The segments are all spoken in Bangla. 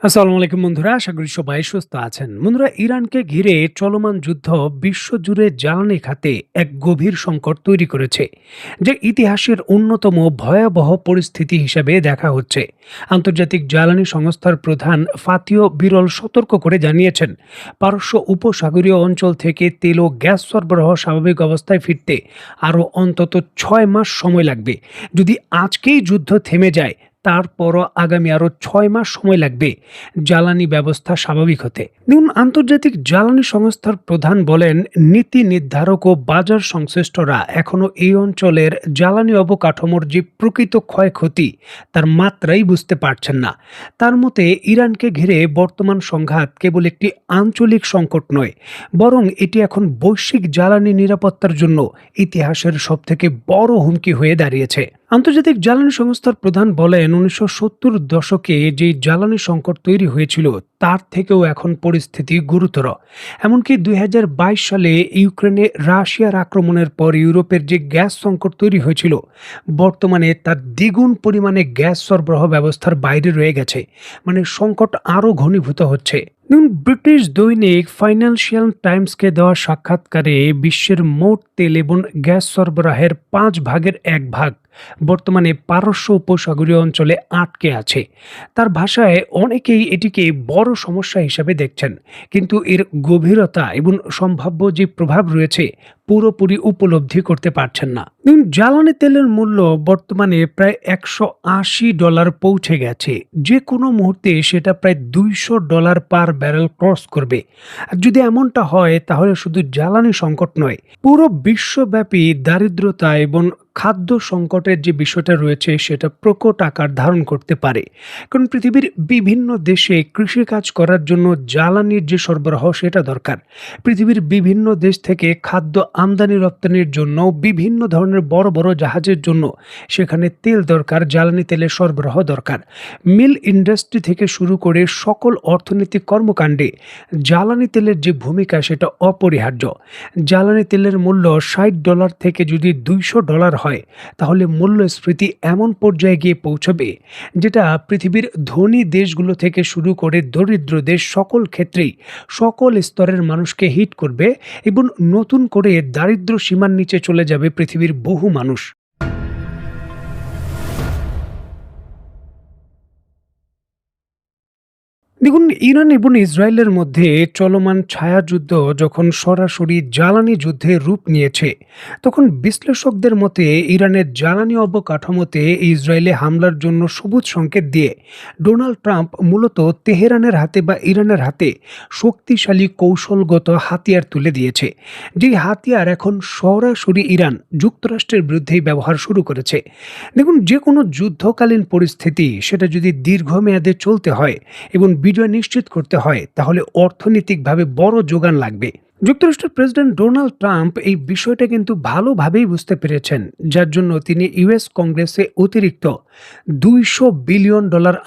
আসসালামু আলাইকুম বন্ধুরা, আশা করি সবাই সুস্থ আছেন। বন্ধুরা, ইরানকে ঘিরে চলমান যুদ্ধ বিশ্বজুড়ে জ্বালানি খাতে এক গভীর সংকট তৈরি করেছে, যে ইতিহাসের অন্যতম ভয়াবহ পরিস্থিতি হিসেবে দেখা হচ্ছে। আন্তর্জাতিক জ্বালানি সংস্থার প্রধান ফাতিও বিরল সতর্ক করে জানিয়েছেন, পারস্য উপসাগরীয় অঞ্চল থেকে তেল ও গ্যাস সরবরাহ স্বাভাবিক অবস্থায় ফিরতে আরও অন্তত 6 মাস সময় লাগবে। যদি আজকেই যুদ্ধ থেমে যায়, তারপরও আগামী আরও 6 মাস সময় লাগবে জ্বালানি ব্যবস্থা স্বাভাবিক হতে। দেখুন, আন্তর্জাতিক জ্বালানি সংস্থার প্রধান বলেন, নীতি নির্ধারক ও বাজার সংশ্লিষ্টরা এখনও এই অঞ্চলের জ্বালানি অবকাঠামোর যে প্রকৃত ক্ষয়ক্ষতি তার মাত্রাই বুঝতে পারছেন না। তার মতে, ইরানকে ঘিরে বর্তমান সংঘাত কেবল একটি আঞ্চলিক সংকট নয়, বরং এটি এখন বৈশ্বিক জ্বালানি নিরাপত্তার জন্য ইতিহাসের সবথেকে বড় হুমকি হয়ে দাঁড়িয়েছে। আন্তর্জাতিক জ্বালানি সংস্থার প্রধান বলেন, 1970 দশকে যে জ্বালানি সংকট তৈরি হয়েছিল তার থেকেও এখন পরিস্থিতি গুরুতর। এমনকি 2022 সালে ইউক্রেনে রাশিয়ার আক্রমণের পর ইউরোপের যে গ্যাস সংকট তৈরি হয়েছিল, বর্তমানে তার দ্বিগুণ পরিমাণে গ্যাস সরবরাহ ব্যবস্থার বাইরে রয়ে গেছে। মানে সংকট আরও ঘনীভূত হচ্ছে। ব্রিটিশ দৈনিক ফাইন্যান্সিয়াল টাইমসকে দেওয়া সাক্ষাৎকারে বিশ্বের মোট তেল এবং গ্যাস সরবরাহের 5 ভাগের 1 ভাগ বর্তমানে পারস্য উপসাগরীয় অঞ্চলে আটকে আছে। তার ভাষায়, অনেকেই এটিকে বড় সমস্যা হিসেবে দেখছেন, কিন্তু এর গভীরতা এবং সম্ভাব্য যে প্রভাব রয়েছে পুরোপুরি উপলব্ধি করতে পারছেন না। জ্বালানি তেলের মূল্য বর্তমানে প্রায় $180 পৌঁছে গেছে। যে কোনো মুহূর্তে সেটা প্রায় $200 পার ব্যারেল ক্রস করবে। আর যদি এমনটা হয়, তাহলে শুধু জ্বালানি সংকট নয়, পুরো বিশ্বব্যাপী দারিদ্রতা এবং খাদ্য সংকটের যে বিষয়টা রয়েছে সেটা প্রকট আকার ধারণ করতে পারে। কারণ পৃথিবীর বিভিন্ন দেশে কৃষিকাজ করার জন্য জ্বালানির যে সরবরাহ সেটা দরকার। পৃথিবীর বিভিন্ন দেশ থেকে খাদ্য আমদানি রপ্তানির জন্য বিভিন্ন ধরনের বড় বড় জাহাজের জন্য সেখানে তেল দরকার, জ্বালানি তেলের সরবরাহ দরকার। মিল ইন্ডাস্ট্রি থেকে শুরু করে সকল অর্থনৈতিক কর্মকাণ্ডে জ্বালানি তেলের যে ভূমিকা সেটা অপরিহার্য। জ্বালানি তেলের মূল্য $60 থেকে যদি $200 হয়, তাহলে মূল্যস্ফীতি এমন পর্যায়ে গিয়ে পৌঁছবে যেটা পৃথিবীর ধনী দেশগুলো থেকে শুরু করে দরিদ্র দেশ সকল ক্ষেত্রেই সকল স্তরের মানুষকে হিট করবে এবং নতুন করে দারিদ্র্য সীমার নিচে চলে যাবে পৃথিবীর বহু মানুষ। দেখুন, ইরান এবং ইসরায়েলের মধ্যে চলমান ছায়াযুদ্ধ যখন সরাসরি জ্বালানি যুদ্ধে রূপ নিয়েছে, তখন বিশ্লেষকদের মতে ইরানের জ্বালানি অবকাঠামোতে ইসরায়েলে হামলার জন্য সবুজ সংকেত দিয়ে ডোনাল্ড ট্রাম্প মূলত তেহরানের হাতে বা ইরানের হাতে শক্তিশালী কৌশলগত হাতিয়ার তুলে দিয়েছে। যেই হাতিয়ার এখন সরাসরি ইরান যুক্তরাষ্ট্রের বিরুদ্ধেই ব্যবহার শুরু করেছে। দেখুন, যে কোনো যুদ্ধকালীন পরিস্থিতি সেটা যদি দীর্ঘমেয়াদে চলতে হয় এবং বিজয় নিশ্চিত করতে হয়, তাহলে অর্থনৈতিকভাবে বড় যোগান লাগবে। যুক্তরাষ্ট্রের প্রেসিডেন্ট ডোনাল্ড ট্রাম্প এই বিষয়টা কিন্তু ভালোভাবেই বুঝতে পেরেছেন, যার জন্য তিনি ইউএস কংগ্রেসে অতিরিক্ত $200 বিলিয়ন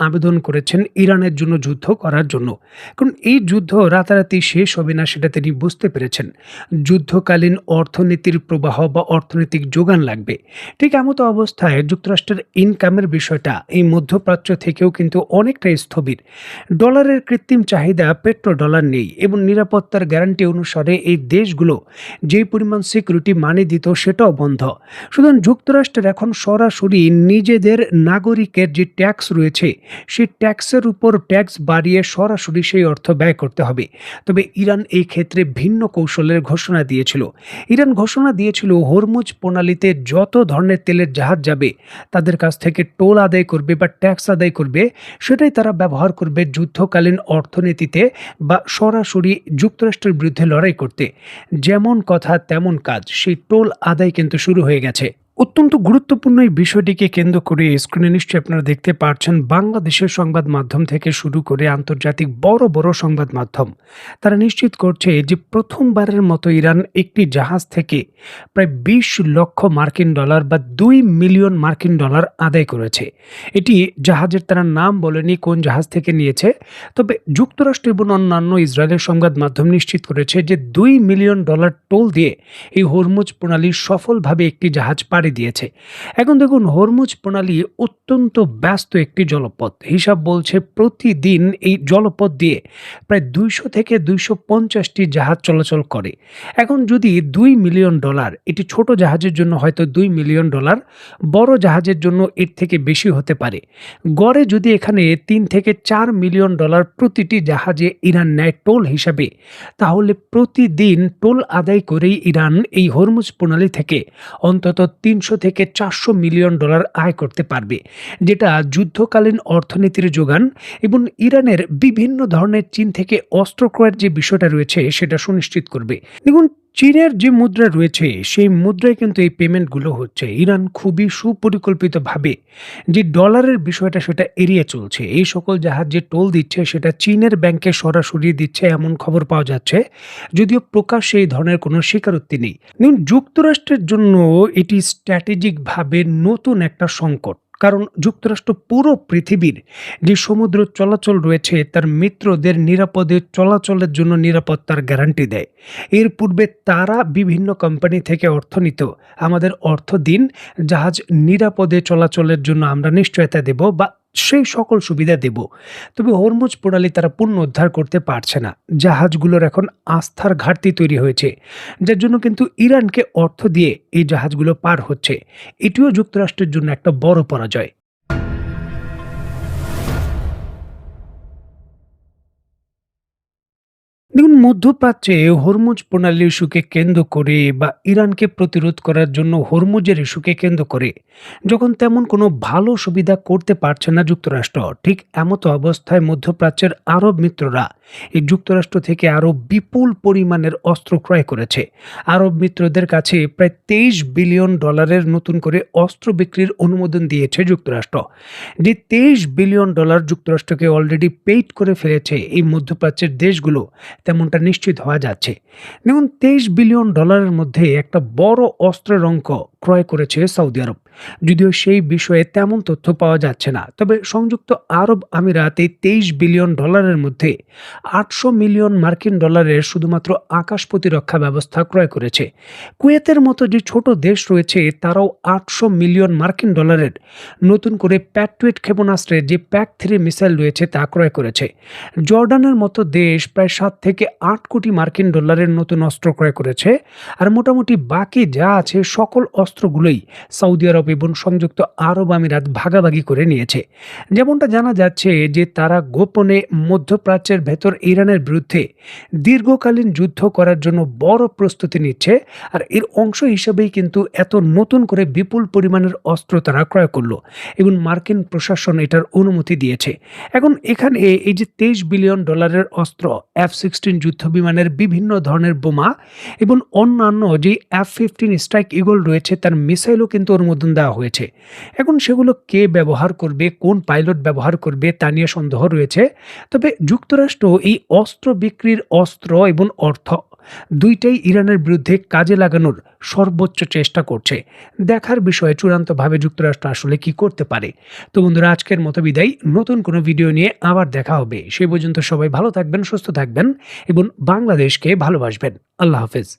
আবেদন করেছেন ইরানের জন্য যুদ্ধ করার জন্য। কারণ এই যুদ্ধ রাতারাতি শেষ হবে না, সেটা তিনি বুঝতে পেরেছেন। যুদ্ধকালীন অর্থনীতির প্রবাহ বা অর্থনৈতিক যোগান লাগবে। ঠিক এমতো অবস্থায় যুক্তরাষ্ট্রের ইনকামের বিষয়টা এই মধ্যপ্রাচ্য থেকেও কিন্তু অনেকটাই স্থবির। ডলারের কৃত্রিম চাহিদা পেট্রো ডলার নেই এবং নিরাপত্তার গ্যারান্টি অনুসারে এই দেশগুলো যে পরিমাণ সিকিউরিটি মানি দিত সেটাও বন্ধ। সুতরাং যুক্তরাষ্ট্রের এখন সরাসরি নিজেদের নাগরিকের যে ট্যাক্স রয়েছে সেই ট্যাক্সের উপর ট্যাক্স বাড়িয়ে সরাসরি সেই অর্থ ব্যয় করতে হবে। তবে ইরান এই ক্ষেত্রে ভিন্ন কৌশলের ঘোষণা দিয়েছিল। ইরান ঘোষণা দিয়েছিল, হরমুজ প্রণালীতে যত ধরনের তেলের জাহাজ যাবে তাদের কাছ থেকে টোল আদায় করবে বা ট্যাক্স আদায় করবে, সেটাই তারা ব্যবহার করবে যুদ্ধকালীন অর্থনীতিতে বা সরাসরি যুক্তরাষ্ট্রের বিরুদ্ধে লড়াই করতে। যেমন কথা তেমন কাজ, সেই টোল আদায় কিন্তু শুরু হয়ে গেছে। অত্যন্ত গুরুত্বপূর্ণ এই বিষয়টিকে কেন্দ্র করে স্ক্রিনে নিশ্চয়ই আপনারা দেখতে পাচ্ছেন, বাংলাদেশের সংবাদ মাধ্যম থেকে শুরু করে আন্তর্জাতিক বড় বড় সংবাদ মাধ্যম তারা নিশ্চিত করছে যে প্রথমবারের মতো ইরান একটি জাহাজ থেকে প্রায় $20 লক্ষ বা $2 মিলিয়ন আদায় করেছে। এটি জাহাজের তারা নাম বলেনি কোন জাহাজ থেকে নিয়েছে, তবে যুক্তরাষ্ট্র এবং অন্যান্য ইসরায়েলের সংবাদ মাধ্যম নিশ্চিত করেছে যে $2 মিলিয়ন টোল দিয়ে এই হরমুজ প্রণালী সফলভাবে একটি জাহাজ পাড়ি পাড়ি দিয়েছে। এখন দেখুন, হরমুজ প্রণালী অত্যন্ত ব্যস্ত একটি জলপথ। হিসাব বলছে প্রতিদিন এই জলপথ দিয়ে প্রায় ২০০ থেকে ২৫০টি জাহাজ চলাচল করে। এখন যদি $2 মিলিয়ন, এটি ছোট জাহাজের জন্য হয়তো $2 মিলিয়ন, বড় জাহাজের জন্য এর থেকে বেশি হতে পারে। গড়ে যদি এখানে $3 থেকে $4 মিলিয়ন প্রতিটি জাহাজে ইরান নেয় টোল হিসাবে, তাহলে প্রতিদিন টোল আদায় করেই ইরান এই হরমুজ প্রণালী থেকে অন্তত $300 থেকে $400 মিলিয়ন আয় করতে পারবে, যেটা যুদ্ধকালীন অর্থনীতির যোগান এবং ইরানের বিভিন্ন ধরনের চীন থেকে অস্ত্র ক্রয়ের যে বিষয়টা রয়েছে সেটা সুনিশ্চিত করবে। দেখুন, চীনের যে মুদ্রা রয়েছে সেই মুদ্রায় কিন্তু এই পেমেন্টগুলো হচ্ছে। ইরান খুবই সুপরিকল্পিতভাবে যে ডলারের বিষয়টা সেটা এড়িয়ে চলছে। এই সকল জাহাজ যে টোল দিচ্ছে সেটা চীনের ব্যাংকে সরাসরি দিচ্ছে এমন খবর পাওয়া যাচ্ছে, যদিও প্রকাশ্যে এই ধরনের কোনো স্বীকারোক্তি নেই। দেখুন, যুক্তরাষ্ট্রের জন্য এটি স্ট্র্যাটেজিকভাবে নতুন একটা সংকট, কারণ যুক্তরাষ্ট্র পুরো পৃথিবীর যে সমুদ্র চলাচল রয়েছে তার মিত্রদের নিরাপদে চলাচলের জন্য নিরাপত্তার গ্যারান্টি দেয়। এর পূর্বে তারা বিভিন্ন কোম্পানি থেকে অর্থ নিত, আমাদের অর্থ দিন, জাহাজ নিরাপদে চলাচলের জন্য আমরা নিশ্চয়তা দেব বা সেই সকল সুবিধা দেব। তবে হরমুজ প্রণালী তারা পুনরুদ্ধার করতে পারছে না। জাহাজগুলোর এখন আস্থার ঘাটতি তৈরি হয়েছে, যার জন্য কিন্তু ইরানকে অর্থ দিয়ে এই জাহাজগুলো পার হচ্ছে। এটিও যুক্তরাষ্ট্রের জন্য একটা বড় পরাজয়। দেখুন, মধ্যপ্রাচ্যে হরমুজ প্রণালীর ইস্যুকে কেন্দ্র করে বা ইরানকে প্রতিরোধ করার জন্য হরমুজের ইস্যুকে কেন্দ্র করে যখন তেমন কোনো ভালো সুবিধা করতে পারছে না যুক্তরাষ্ট্র, ঠিক এমতো অবস্থায় মধ্যপ্রাচ্যের আরব মিত্ররা এই যুক্তরাষ্ট্র থেকে আরও বিপুল পরিমাণের অস্ত্র ক্রয় করেছে। আরব মিত্রদের কাছে প্রায় $23 বিলিয়ন নতুন করে অস্ত্র বিক্রির অনুমোদন দিয়েছে যুক্তরাষ্ট্র। যে $23 বিলিয়ন যুক্তরাষ্ট্রকে অলরেডি পেইড করে ফেলেছে এই মধ্যপ্রাচ্যের দেশগুলো, তেমনটা নিশ্চিত হওয়া যাচ্ছে। দেখুন, $23 বিলিয়ন মধ্যে একটা বড় অস্ত্রের অঙ্ক ক্রয় করেছে সৌদি আরব, যদিও সেই বিষয়ে তেমন তথ্য পাওয়া যাচ্ছে না। তবে সংযুক্ত আরব আমিরাত এই $23 বিলিয়ন মধ্যে $800 মিলিয়ন শুধুমাত্র আকাশ প্রতিরক্ষা ব্যবস্থা ক্রয় করেছে। কুয়েতের মতো যে ছোট দেশ রয়েছে তারাও $800 মিলিয়ন নতুন করে প্যাট্রিয়ট ক্ষেপণাস্ত্রের যে PAC-3 মিসাইল রয়েছে তা ক্রয় করেছে। জর্ডানের মতো দেশ প্রায় $7 থেকে $8 কোটি নতুন অস্ত্র ক্রয় করেছে। আর মোটামুটি বাকি যা আছে সকল অস্ত্রগুলোই সৌদি আরব এবং সংযুক্ত আরব আমিরাত ভাগাভাগি করে নিয়েছে। যেমনটা জানা যাচ্ছে যে তারা গোপনে মধ্যপ্রাচ্যের ভেতর ইরানের বিরুদ্ধে দীর্ঘকালীন যুদ্ধ করার জন্য বড় প্রস্তুতি নিচ্ছে, আর এর অংশ হিসেবেই কিন্তু এত নতুন করে বিপুল পরিমাণের অস্ত্র তারা ক্রয় করলো এবং মার্কিন প্রশাসন এটার অনুমতি দিয়েছে। এখন এখানে এই যে $23 বিলিয়ন অস্ত্র, F-16 যুদ্ধ বিমানের বিভিন্ন ধরনের বোমা এবং অন্যান্য যে F-15 স্ট্রাইক ইগল রয়েছে তার মিসাইলও কিন্তু অনুমোদন দেওয়া হয়েছে। এখন সেগুলো কে ব্যবহার করবে, কোন পাইলট ব্যবহার করবে তা নিয়ে সন্দেহ রয়েছে। তবে যুক্তরাষ্ট্র এই অস্ত্র বিক্রির অস্ত্র এবং অর্থ দুইটাই ইরানের বিরুদ্ধে কাজে লাগানোর সর্বোচ্চ চেষ্টা করছে। দেখার বিষয়ে চূড়ান্তভাবে যুক্তরাষ্ট্র আসলে কি করতে পারে। তো বন্ধুরা, আজকের মতো বিদায়। নতুন কোনো ভিডিও নিয়ে আবার দেখা হবে। সেই পর্যন্ত সবাই ভালো থাকবেন, সুস্থ থাকবেন এবং বাংলাদেশকে ভালোবাসবেন। আল্লাহ হাফেজ।